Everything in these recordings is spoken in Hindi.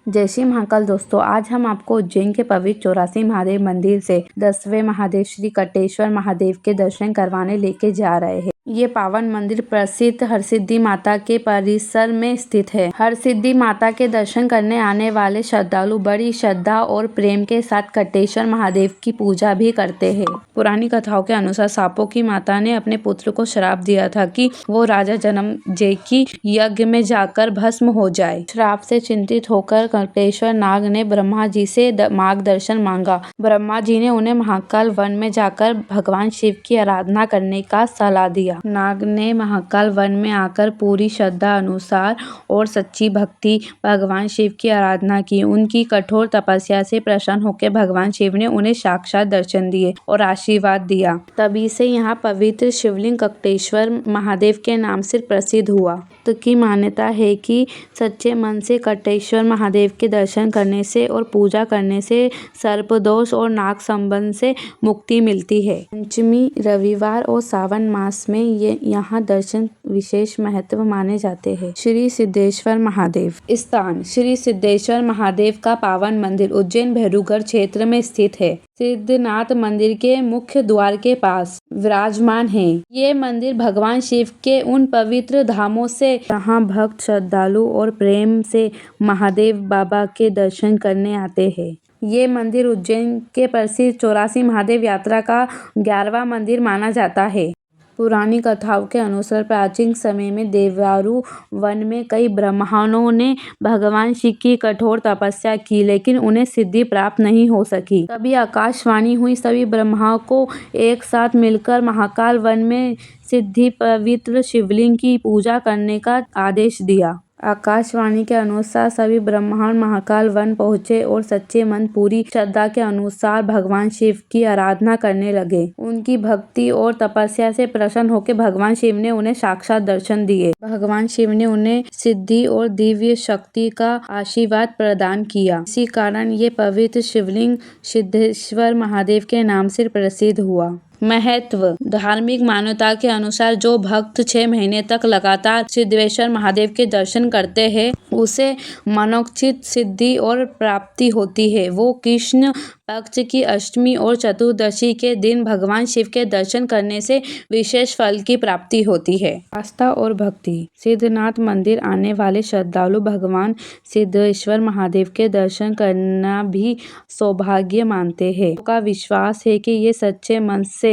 जय श्री महाकाल दोस्तों, आज हम आपको उज्जैन के पवित्र 84 महादेव मंदिर से 10वें महादेव श्री कटेश्वर महादेव के दर्शन करवाने लेके जा रहे हैं। ये पावन मंदिर प्रसिद्ध हरसिद्धि माता के परिसर में स्थित है। हरसिद्धि माता के दर्शन करने आने वाले श्रद्धालु बड़ी श्रद्धा और प्रेम के साथ कटेश्वर महादेव की पूजा भी करते हैं। पुरानी कथाओं के अनुसार सापों की माता ने अपने पुत्र को श्राप दिया था कि वो राजा जनमेजय की यज्ञ में जाकर भस्म हो जाए। श्राप से चिंतित होकर कटेश्वर नाग ने ब्रह्मा जी से मार्गदर्शन मांगा। ब्रह्मा जी ने उन्हें महाकाल वन में जाकर भगवान शिव की आराधना करने का सलाह दिया। नाग ने महाकाल वन में आकर पूरी श्रद्धा अनुसार और सच्ची भक्ति भगवान शिव की आराधना की। उनकी कठोर तपस्या से प्रसन्न होकर भगवान शिव ने उन्हें साक्षात दर्शन दिए और आशीर्वाद दिया। तभी से यहाँ पवित्र शिवलिंग कटेश्वर महादेव के नाम से प्रसिद्ध हुआ। तो की मान्यता है कि सच्चे मन से कटेश्वर महादेव के दर्शन करने से और पूजा करने से सर्पदोष और नाग संबंध से मुक्ति मिलती है। पंचमी, रविवार और सावन मास में ये यहाँ दर्शन विशेष महत्व माने जाते हैं। श्री सिद्धेश्वर महादेव स्थान। श्री सिद्धेश्वर महादेव का पावन मंदिर उज्जैन भैरूगढ़ क्षेत्र में स्थित है। सिद्धनाथ मंदिर के मुख्य द्वार के पास विराजमान है। ये मंदिर भगवान शिव के उन पवित्र धामों से जहाँ भक्त श्रद्धालु और प्रेम से महादेव बाबा के दर्शन करने आते हैं। ये मंदिर उज्जैन के प्रसिद्ध 84 महादेव यात्रा का 11वां मंदिर माना जाता है। पुरानी कथाओं के अनुसार प्राचीन समय में देवदारू वन में कई ब्राह्मणों ने भगवान शिव की कठोर तपस्या की, लेकिन उन्हें सिद्धि प्राप्त नहीं हो सकी। तभी आकाशवाणी हुई। सभी ब्राह्मणों को एक साथ मिलकर महाकाल वन में सिद्धि पवित्र शिवलिंग की पूजा करने का आदेश दिया। आकाशवाणी के अनुसार सभी ब्राह्मण महाकाल वन पहुंचे और सच्चे मन पूरी श्रद्धा के अनुसार भगवान शिव की आराधना करने लगे। उनकी भक्ति और तपस्या से प्रसन्न होकर भगवान शिव ने उन्हें साक्षात दर्शन दिए। भगवान शिव ने उन्हें सिद्धि और दिव्य शक्ति का आशीर्वाद प्रदान किया। इसी कारण ये पवित्र शिवलिंग सिद्धेश्वर महादेव के नाम से प्रसिद्ध हुआ। महत्व। धार्मिक मान्यता के अनुसार जो भक्त 6 महीने तक लगातार सिद्धेश्वर महादेव के दर्शन करते हैं उसे मनोचित सिद्धि और प्राप्ति होती है। वो कृष्ण पक्ष की अष्टमी और चतुर्दशी के दिन भगवान शिव के दर्शन करने से विशेष फल की प्राप्ति होती है। आस्था और भक्ति। सिद्धनाथ मंदिर आने वाले श्रद्धालु भगवान सिद्धेश्वर महादेव के दर्शन करना भी सौभाग्य मानते हैं। उनका विश्वास है कि ये सच्चे मन से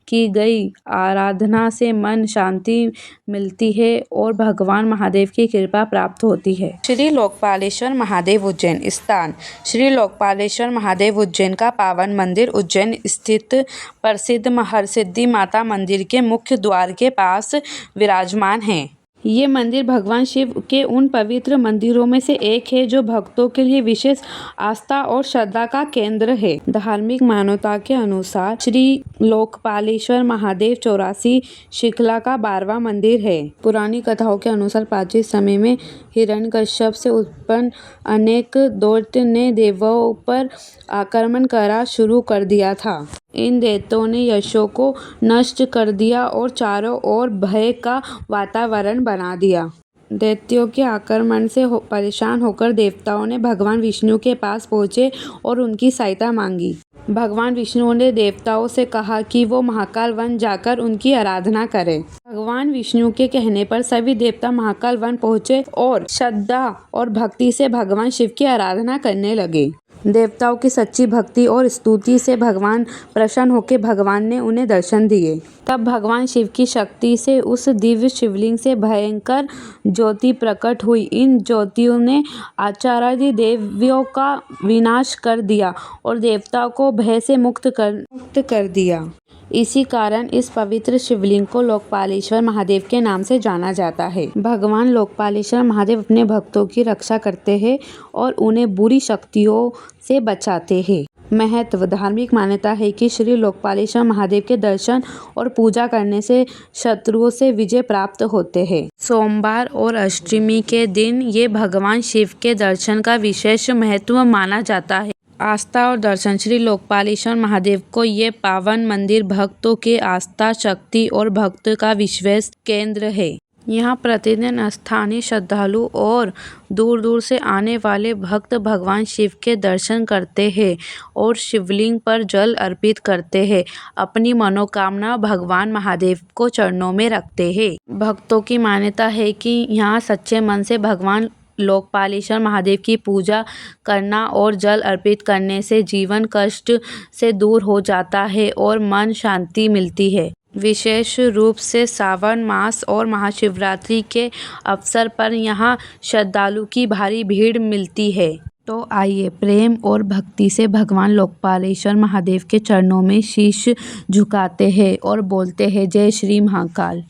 की गई आराधना से मन शांति मिलती है और भगवान महादेव की कृपा प्राप्त होती है। श्री लोकपालेश्वर महादेव उज्जैन स्थान। श्री लोकपालेश्वर महादेव उज्जैन का पावन मंदिर उज्जैन स्थित प्रसिद्ध हरसिद्धि माता मंदिर के मुख्य द्वार के पास विराजमान है। ये मंदिर भगवान शिव के उन पवित्र मंदिरों में से एक है जो भक्तों के लिए विशेष आस्था और श्रद्धा का केंद्र है। धार्मिक मान्यता के अनुसार श्री लोकपालेश्वर महादेव 84 श्रृंखला का 12वां मंदिर है। पुरानी कथाओं के अनुसार प्राचीन समय में हिरण्यकश्यप से उत्पन्न अनेक दैत्य ने देवों पर आक्रमण करना शुरू कर दिया था। इन दैत्यों ने यशों को नष्ट कर दिया और चारों ओर भय का वातावरण बना दिया। दैत्यों के आक्रमण से परेशान होकर देवताओं ने भगवान विष्णु के पास पहुंचे और उनकी सहायता मांगी। भगवान विष्णु ने देवताओं से कहा कि वो महाकाल वन जाकर उनकी आराधना करें। भगवान विष्णु के कहने पर सभी देवता महाकाल वन पहुंचे और श्रद्धा और भक्ति से भगवान शिव की आराधना करने लगे। देवताओं की सच्ची भक्ति और स्तुति से भगवान प्रसन्न होकर भगवान ने उन्हें दर्शन दिए। तब भगवान शिव की शक्ति से उस दिव्य शिवलिंग से भयंकर ज्योति प्रकट हुई। इन ज्योतियों ने आचार्य देवियों का विनाश कर दिया और देवताओं को भय से मुक्त कर दिया। इसी कारण इस पवित्र शिवलिंग को लोकपालेश्वर महादेव के नाम से जाना जाता है। भगवान लोकपालेश्वर महादेव अपने भक्तों की रक्षा करते हैं और उन्हें बुरी शक्तियों से बचाते हैं। महत्व। धार्मिक मान्यता है कि श्री लोकपालेश्वर महादेव के दर्शन और पूजा करने से शत्रुओं से विजय प्राप्त होते हैं। सोमवार और अष्टमी के दिन ये भगवान शिव के दर्शन का विशेष महत्व माना जाता है। आस्था और दर्शन। श्री लोकपालेश्वर महादेव को ये पावन मंदिर भक्तों के आस्था, शक्ति और भक्त का विश्वास केंद्र है। यहाँ प्रतिदिन स्थानीय श्रद्धालु और दूर दूर से आने वाले भक्त भगवान शिव के दर्शन करते हैं और शिवलिंग पर जल अर्पित करते हैं। अपनी मनोकामना भगवान महादेव को चरणों में रखते हैं। भक्तों की मान्यता है कि यहाँ सच्चे मन से भगवान लोकपालेश्वर महादेव की पूजा करना और जल अर्पित करने से जीवन कष्ट से दूर हो जाता है और मन शांति मिलती है। विशेष रूप से सावन मास और महाशिवरात्रि के अवसर पर यहाँ श्रद्धालु की भारी भीड़ मिलती है। तो आइए प्रेम और भक्ति से भगवान लोकपालेश्वर महादेव के चरणों में शीश झुकाते हैं और बोलते हैं जय श्री महाकाल।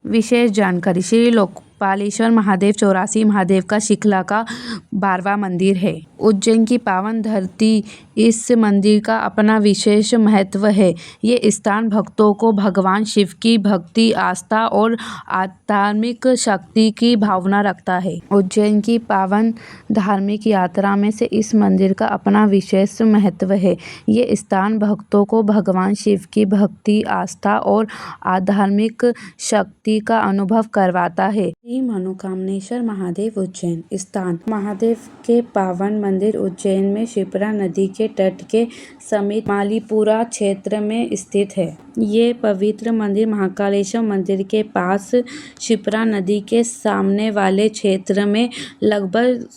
विशेष जानकारी। श्री लोकपालेश्वर महादेव 84 महादेव का शिखला का 12वां मंदिर है। उज्जैन की पावन धरती, इस मंदिर का अपना विशेष महत्व है। ये स्थान भक्तों को भगवान शिव की भक्ति, आस्था और आध्यात्मिक शक्ति की भावना रखता है। उज्जैन की पावन धार्मिक यात्रा में से इस मंदिर का अपना विशेष महत्व है। ये स्थान भक्तों को भगवान शिव की भक्ति, आस्था और आध्यात्मिक शक्ति का अनुभव करवाता है। श्री मनोकामनेश्वर महादेव उज्जैन स्थान। महादेव के पावन मंदिर उज्जैन में शिप्रा नदी के तट के समीप मालीपुरा क्षेत्र में स्थित है। ये पवित्र मंदिर महाकालेश्वर मंदिर के पास शिप्रा नदी के सामने वाले क्षेत्र में लगभग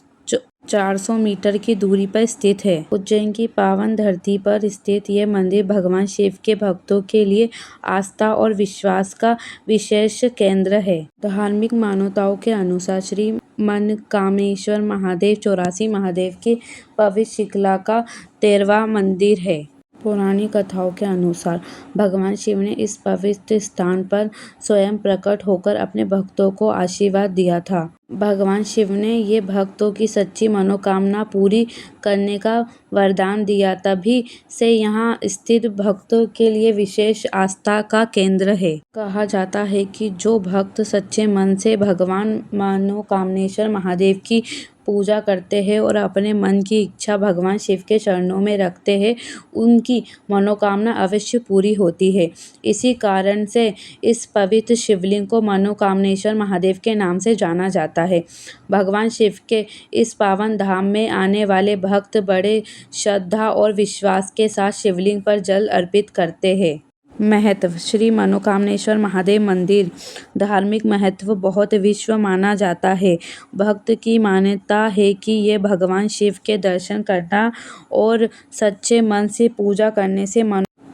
400 मीटर की दूरी पर स्थित है। उज्जैन की पावन धरती पर स्थित ये मंदिर भगवान शिव के भक्तों के लिए आस्था और विश्वास का विशेष केंद्र है। धार्मिक मान्यताओं के अनुसार श्री मनकामेश्वर महादेव 84 महादेव की पवित्र शिखला का 13वां मंदिर है। पुरानी कथाओं के अनुसार भगवान शिव ने इस पवित्र स्थान पर स्वयं प्रकट होकर अपने भक्तों को आशीर्वाद दिया था। भगवान शिव ने ये भक्तों की सच्ची मनोकामना पूरी करने का वरदान दिया, तभी से यहाँ स्थित भक्तों के लिए विशेष आस्था का केंद्र है। कहा जाता है कि जो भक्त सच्चे मन से भगवान मनोकामनेश्वर महादेव की पूजा करते हैं और अपने मन की इच्छा भगवान शिव के चरणों में रखते हैं, उनकी मनोकामना अवश्य पूरी होती है। इसी कारण से इस पवित्र शिवलिंग को मनोकामनेश्वर महादेव के नाम से जाना जाता है। भगवान शिव के इस पावन धाम में आने वाले भक्त बड़े श्रद्धा और विश्वास के साथ शिवलिंग पर जल अर्पित करते हैं। महत्व। श्री मनोकामनेश्वर महादेव मंदिर धार्मिक महत्व बहुत विश्व माना जाता है। भक्त की मान्यता है कि ये भगवान शिव के दर्शन करना और सच्चे मन से पूजा करने से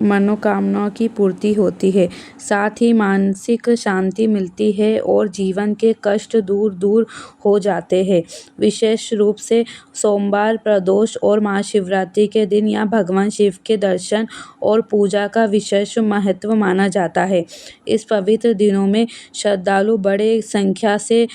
मनोकामनाओं की पूर्ति होती है, साथ ही मानसिक शांति मिलती है और जीवन के कष्ट दूर हो जाते हैं। विशेष रूप से सोमवार, प्रदोष और महाशिवरात्रि के दिन यहाँ भगवान शिव के दर्शन और पूजा का विशेष महत्व माना जाता है। इस पवित्र दिनों में श्रद्धालु बड़े संख्या से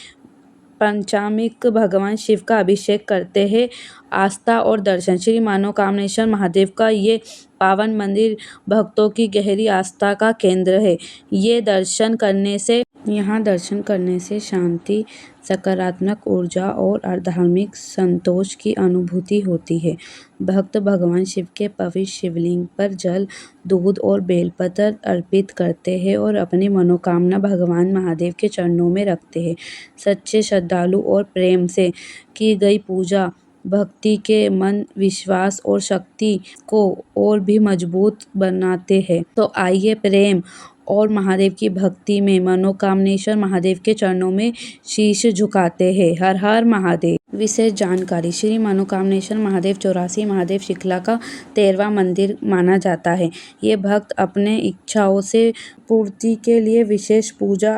पंचामृत भगवान शिव का अभिषेक करते हैं। आस्था और दर्शन। श्री मनोकामनेश्वर महादेव का ये पावन मंदिर भक्तों की गहरी आस्था का केंद्र है। यहाँ दर्शन करने से शांति, सकारात्मक ऊर्जा और आध्यात्मिक संतोष की अनुभूति होती है। भक्त भगवान शिव के पवित्र शिवलिंग पर जल, दूध और बेलपत्र अर्पित करते हैं और अपनी मनोकामना भगवान महादेव के चरणों में रखते हैं। सच्चे श्रद्धालु और प्रेम से की गई पूजा भक्ति के मन, विश्वास और शक्ति को और भी मजबूत बनाते हैं। तो आइए प्रेम और महादेव की भक्ति में मनोकामनेश्वर महादेव के चरणों में शीश झुकाते हैं। हर हर महादेव। विशेष जानकारी। श्री मनोकामनेश्वर महादेव 84 महादेव शिखला का 13वां मंदिर माना जाता है। ये भक्त अपने इच्छाओं से पूर्ति के लिए विशेष पूजा,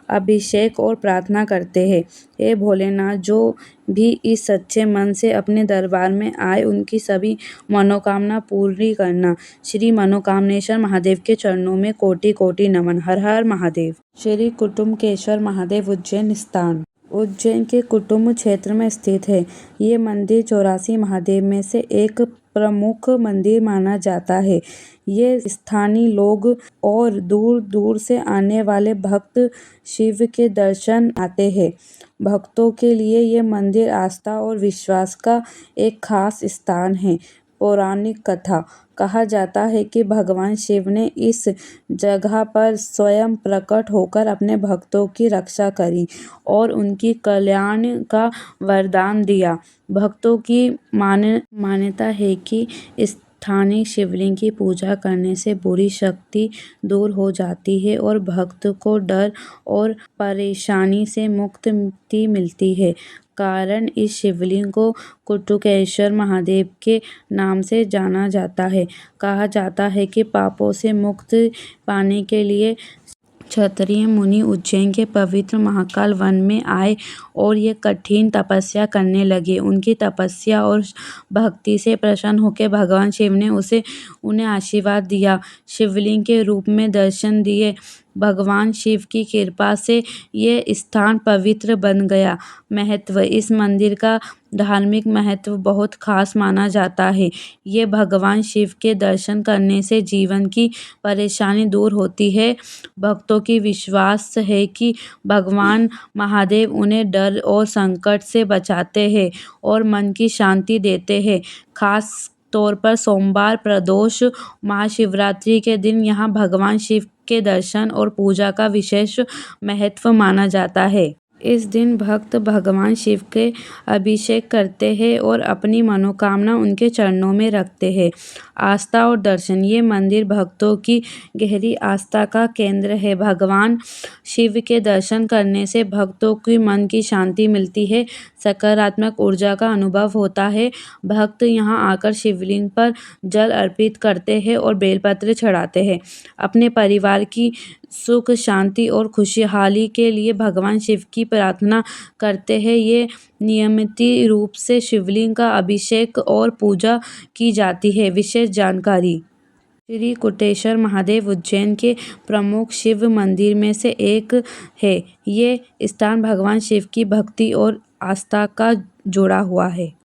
अभिषेक और प्रार्थना करते हैं। हे भोलेनाथ, जो भी इस सच्चे मन से अपने दरबार में आए, उनकी सभी मनोकामना पूरी करना। श्री मनोकामनेश्वर महादेव के चरणों में कोटि कोटि नमन। हर हर महादेव। श्री कुटुम्बकेश्वर महादेव उज्जैन स्थान। उज्जैन के कुटुम्ब क्षेत्र में स्थित है। ये मंदिर 84 महादेव में से एक प्रमुख मंदिर माना जाता है। ये स्थानीय लोग और दूर दूर से आने वाले भक्त शिव के दर्शन आते हैं। भक्तों के लिए ये मंदिर आस्था और विश्वास का एक खास स्थान है। पौराणिक कथा। कहा जाता है कि भगवान शिव ने इस जगह पर स्वयं प्रकट होकर अपने भक्तों की रक्षा करी और उनकी कल्याण का वरदान दिया। भक्तों की मान्यता है कि स्थानीय शिवलिंग की पूजा करने से बुरी शक्ति दूर हो जाती है और भक्त को डर और परेशानी से मुक्ति मिलती है। कारण इस शिवलिंग को कुटुकेश्वर महादेव के नाम से जाना जाता है। कहा जाता है कि पापों से मुक्ति पाने के लिए क्षत्रिय मुनि उज्जैन के पवित्र महाकाल वन में आए और ये कठिन तपस्या करने लगे। उनकी तपस्या और भक्ति से प्रसन्न होकर भगवान शिव ने उन्हें आशीर्वाद दिया, शिवलिंग के रूप में दर्शन दिए। भगवान शिव की कृपा से ये स्थान पवित्र बन गया। महत्व: इस मंदिर का धार्मिक महत्व बहुत खास माना जाता है। ये भगवान शिव के दर्शन करने से जीवन की परेशानी दूर होती है। भक्तों की विश्वास है कि भगवान महादेव उन्हें डर और संकट से बचाते हैं और मन की शांति देते हैं। खास तौर पर सोमवार, प्रदोष, महाशिवरात्रि के दिन यहाँ भगवान शिव के दर्शन और पूजा का विशेष महत्व माना जाता है। इस दिन भक्त भगवान शिव के अभिषेक करते हैं और अपनी मनोकामना उनके चरणों में रखते हैं। आस्था और दर्शन: ये मंदिर भक्तों की गहरी आस्था का केंद्र है। भगवान शिव के दर्शन करने से भक्तों की मन की शांति मिलती है, सकारात्मक ऊर्जा का अनुभव होता है। भक्त यहाँ आकर शिवलिंग पर जल अर्पित करते हैं और बेलपत्र चढ़ाते हैं। अपने परिवार की सुख, शांति और खुशहाली के लिए भगवान शिव की प्रार्थना करते हैं। ये नियमित रूप से शिवलिंग का अभिषेक और पूजा की जाती है। विशेष जानकारी: श्री कुटेश्वर महादेव उज्जैन के प्रमुख शिव मंदिर में से एक है। ये स्थान भगवान शिव की भक्ति और आस्था का जुड़ा हुआ है।